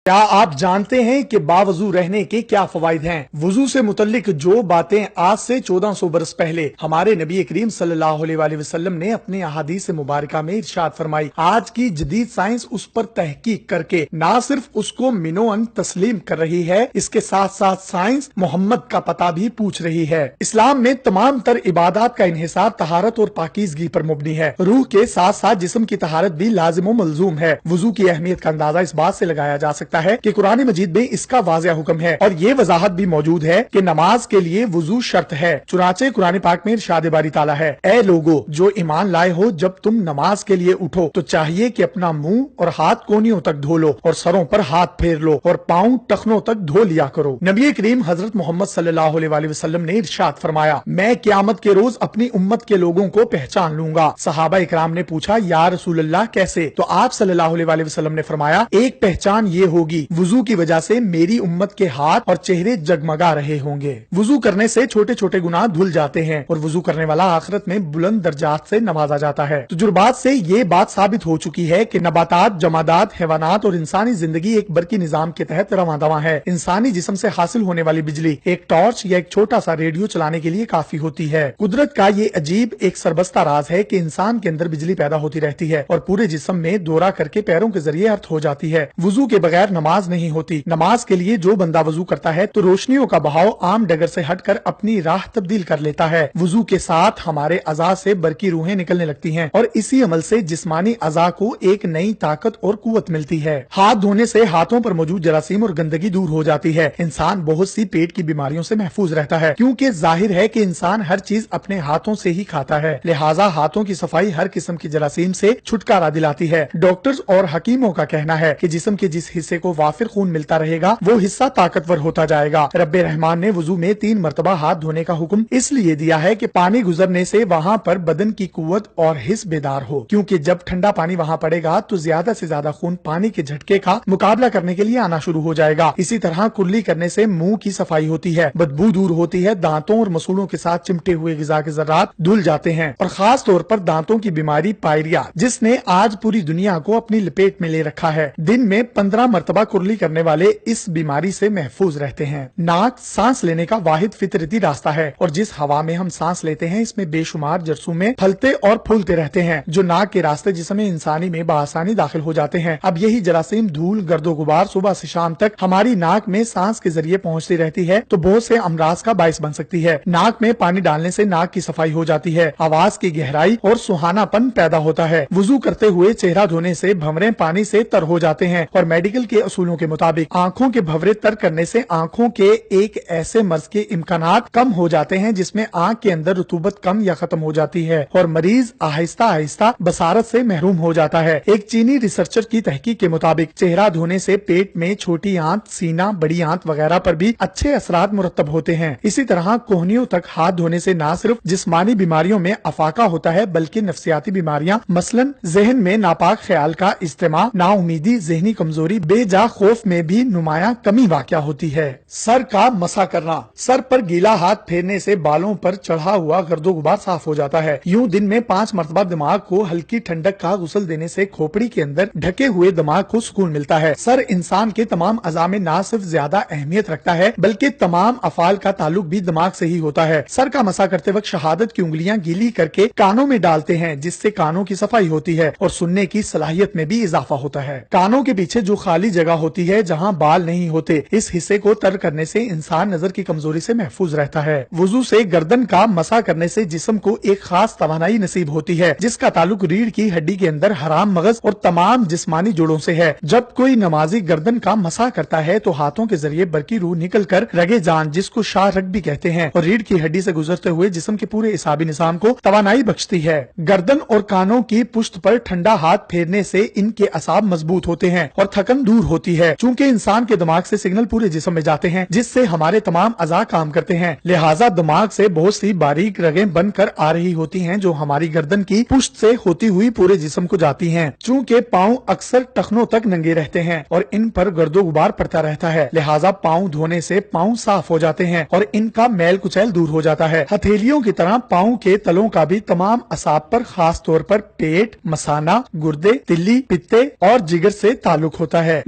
کیا آپ جانتے ہیں کہ باوضو رہنے کے کیا فوائد ہیں؟ وضو سے متعلق جو باتیں آج سے 1400 برس پہلے ہمارے نبی کریم صلی اللہ علیہ وآلہ وسلم نے اپنے احادیث مبارکہ میں ارشاد فرمائی، آج کی جدید سائنس اس پر تحقیق کر کے نہ صرف اس کو منوعاً تسلیم کر رہی ہے، اس کے ساتھ ساتھ سائنس محمد کا پتہ بھی پوچھ رہی ہے۔ اسلام میں تمام تر عبادات کا انحصار طہارت اور پاکیزگی پر مبنی ہے۔ روح کے ساتھ ساتھ جسم کی طہارت بھی لازم و ملزوم ہے۔ وضو کی اہمیت کا اندازہ اس بات سے لگایا جا سکتا ہے کہ قرآن مجید میں اس کا واضح حکم ہے اور یہ وضاحت بھی موجود ہے کہ نماز کے لیے وضو شرط ہے۔ چنانچہ قرآن پاک میں ارشاد باری تعالیٰ ہے، اے لوگو جو ایمان لائے ہو، جب تم نماز کے لیے اٹھو تو چاہیے کہ اپنا منہ اور ہاتھ کونیوں تک دھو لو اور سروں پر ہاتھ پھیر لو اور پاؤں ٹخنوں تک دھو لیا کرو۔ نبی کریم حضرت محمد صلی اللہ علیہ وآلہ وسلم نے ارشاد فرمایا، میں قیامت کے روز اپنی امت کے لوگوں کو پہچان لوں گا۔ صحابہ اکرام نے پوچھا، یا رسول اللہ کیسے؟ تو آپ صلی اللہ علیہ وآلہ وسلم نے فرمایا، ایک پہچان یہ ہوگی، وضو کی وجہ سے میری امت کے ہاتھ اور چہرے جگمگا رہے ہوں گے۔ وضو کرنے سے چھوٹے چھوٹے گناہ دھل جاتے ہیں اور وضو کرنے والا آخرت میں بلند درجات سے نوازا جاتا ہے۔ تجربات سے یہ بات ثابت ہو چکی ہے کہ نباتات، جمادات، حیوانات اور انسانی زندگی ایک برقی نظام کے تحت رواں دواں ہے۔ انسانی جسم سے حاصل ہونے والی بجلی ایک ٹارچ یا ایک چھوٹا سا ریڈیو چلانے کے لیے کافی ہوتی ہے۔ قدرت کا یہ عجیب ایک سربستہ راز ہے کہ انسان کے اندر بجلی پیدا ہوتی رہتی ہے اور پورے جسم میں دورہ کر کے پیروں کے ذریعے ارتھ ہو جاتی ہے۔ وضو کے بغیر نماز نہیں ہوتی۔ نماز کے لیے جو بندہ وضو کرتا ہے تو روشنیوں کا بہاؤ عام ڈگر سے ہٹ کر اپنی راہ تبدیل کر لیتا ہے۔ وضو کے ساتھ ہمارے اعضاء سے برقی روحیں نکلنے لگتی ہیں اور اسی عمل سے جسمانی اعضاء کو ایک نئی طاقت اور قوت ملتی ہے۔ ہاتھ دھونے سے ہاتھوں پر موجود جراثیم اور گندگی دور ہو جاتی ہے۔ انسان بہت سی پیٹ کی بیماریوں سے محفوظ رہتا ہے، کیونکہ ظاہر ہے کہ انسان ہر چیز اپنے ہاتھوں سے ہی کھاتا ہے، لہٰذا ہاتھوں کی صفائی ہر قسم کی جراثیم سے چھٹکارا دلاتی ہے۔ ڈاکٹرز اور حکیموں کا کہنا ہے کہ جسم کے جس حصے کو وافر خون ملتا رہے گا وہ حصہ طاقتور ہوتا جائے گا۔ رب رحمان نے وضو میں 3 مرتبہ ہاتھ دھونے کا حکم اس لیے دیا ہے کہ پانی گزرنے سے وہاں پر بدن کی قوت اور حس بیدار ہو، کیونکہ جب ٹھنڈا پانی وہاں پڑے گا تو زیادہ سے زیادہ خون پانی کے جھٹکے کا مقابلہ کرنے کے لیے آنا شروع ہو جائے گا۔ اسی طرح کلی کرنے سے منہ کی صفائی ہوتی ہے، بدبو دور ہوتی ہے، دانتوں اور مسوڑوں کے ساتھ چمٹے ہوئے غذا کے ذرات دھل جاتے ہیں اور خاص طور پر دانتوں کی بیماری پائریا، جس نے آج پوری دنیا کو اپنی لپیٹ میں لے رکھا ہے، دن میں 15 مرتبہ کرلی کرنے والے اس بیماری سے محفوظ رہتے ہیں۔ ناک سانس لینے کا واحد فطرتی راستہ ہے اور جس ہوا میں ہم سانس لیتے ہیں اس میں بے شمار جرثومے پھلتے اور پھولتے رہتے ہیں جو ناک کے راستے جسم انسانی میں بآسانی داخل ہو جاتے ہیں۔ اب یہی جراثیم، دھول، گرد و غبار صبح سے شام تک ہماری ناک میں سانس کے ذریعے پہنچتی رہتی ہے تو بہت سے امراض کا باعث بن سکتی ہے۔ ناک میں پانی ڈالنے سے ناک کی صفائی ہو جاتی ہے، آواز کی گہرائی اور سہانا پن پیدا ہوتا ہے۔ وضو کرتے ہوئے چہرہ دھونے سے بھنورے پانی سے تر ہو جاتے ہیں اور میڈیکل کے اصولوں کے مطابق آنکھوں کے بھنورے تر کرنے سے آنکھوں کے ایک ایسے مرض کے امکانات کم ہو جاتے ہیں جس میں آنکھ کے اندر رطوبت کم یا ختم ہو جاتی ہے اور مریض آہستہ آہستہ بصارت سے محروم ہو جاتا ہے۔ ایک چینی ریسرچر کی تحقیق کے مطابق چہرہ دھونے سے پیٹ میں چھوٹی آنت، سینہ، بڑی آنت وغیرہ پر بھی اچھے اثرات مرتب ہوتے ہیں۔ اسی طرح کوہنیوں تک ہاتھ دھونے سے نہ صرف جسمانی بیماریوں میں افاقہ ہوتا ہے بلکہ نفسیاتی بیماریاں مثلاً ذہن میں ناپاک خیال کا اجتماع، نا امیدی، ذہنی کمزوری، بے جا خوف میں بھی نمایاں کمی واقع ہوتی ہے۔ سر کا مسح کرنا، سر پر گیلا ہاتھ پھیرنے سے بالوں پر چڑھا ہوا گرد و غبار صاف ہو جاتا ہے۔ یوں دن میں 5 مرتبہ دماغ کو ہلکی ٹھنڈک کا غسل دینے سے کھوپڑی کے اندر ڈھکے ہوئے دماغ کو سکون ملتا ہے۔ سر انسان کے تمام اعضاء میں نہ صرف زیادہ اہمیت رکھتا ہے بلکہ تمام افعال کا تعلق بھی دماغ سے ہی ہوتا ہے۔ سر کا مسح کرتے وقت شہادت کی انگلیاں گیلی کر کے کانوں میں ڈالتے ہیں جس سے کانوں کی صفائی ہوتی ہے اور سننے کی صلاحیت میں بھی اضافہ ہوتا ہے۔ کانوں کے پیچھے جو خالی جگہ ہوتی ہے جہاں بال نہیں ہوتے، اس حصے کو تر کرنے سے انسان نظر کی کمزوری سے محفوظ رہتا ہے۔ وضو سے گردن کا مسح کرنے سے جسم کو ایک خاص توانائی نصیب ہوتی ہے جس کا تعلق ریڑھ کی ہڈی کے اندر حرام مغز اور تمام جسمانی جوڑوں سے ہے۔ جب کوئی نمازی گردن کا مسح کرتا ہے تو ہاتھوں کے ذریعے برقی روح نکل کر رگے جان، جس کو شاہ رگ بھی کہتے ہیں، اور ریڑھ کی ہڈی سے گزرتے ہوئے جسم کے پورے اعصابی نظام کو توانائی بخشتی ہے۔ گردن اور کانوں کی پشت پر ٹھنڈا ہاتھ پھیرنے سے ان کے اعصاب مضبوط ہوتے ہیں اور تھکن دور ہوتی ہے، چونکہ انسان کے دماغ سے سگنل پورے جسم میں جاتے ہیں جس سے ہمارے تمام اعضاء کام کرتے ہیں، لہٰذا دماغ سے بہت سی باریک رگیں بن کر آ رہی ہوتی ہیں جو ہماری گردن کی پشت سے ہوتی ہوئی پورے جسم کو جاتی ہیں۔ چونکہ پاؤں اکثر ٹخنوں تک ننگے رہتے ہیں اور ان پر گرد و غبار پڑتا رہتا ہے، لہٰذا پاؤں دھونے سے پاؤں صاف ہو جاتے ہیں اور ان کا میل کچیل دور ہو جاتا ہے۔ ہتھیلیوں کی طرح پاؤں کے تلوں کا بھی تمام اعصاب پر، خاص طور پر پیٹ، مثانہ، گردے، تلی، پتے اور جگر سے تعلق ہوتا ہے۔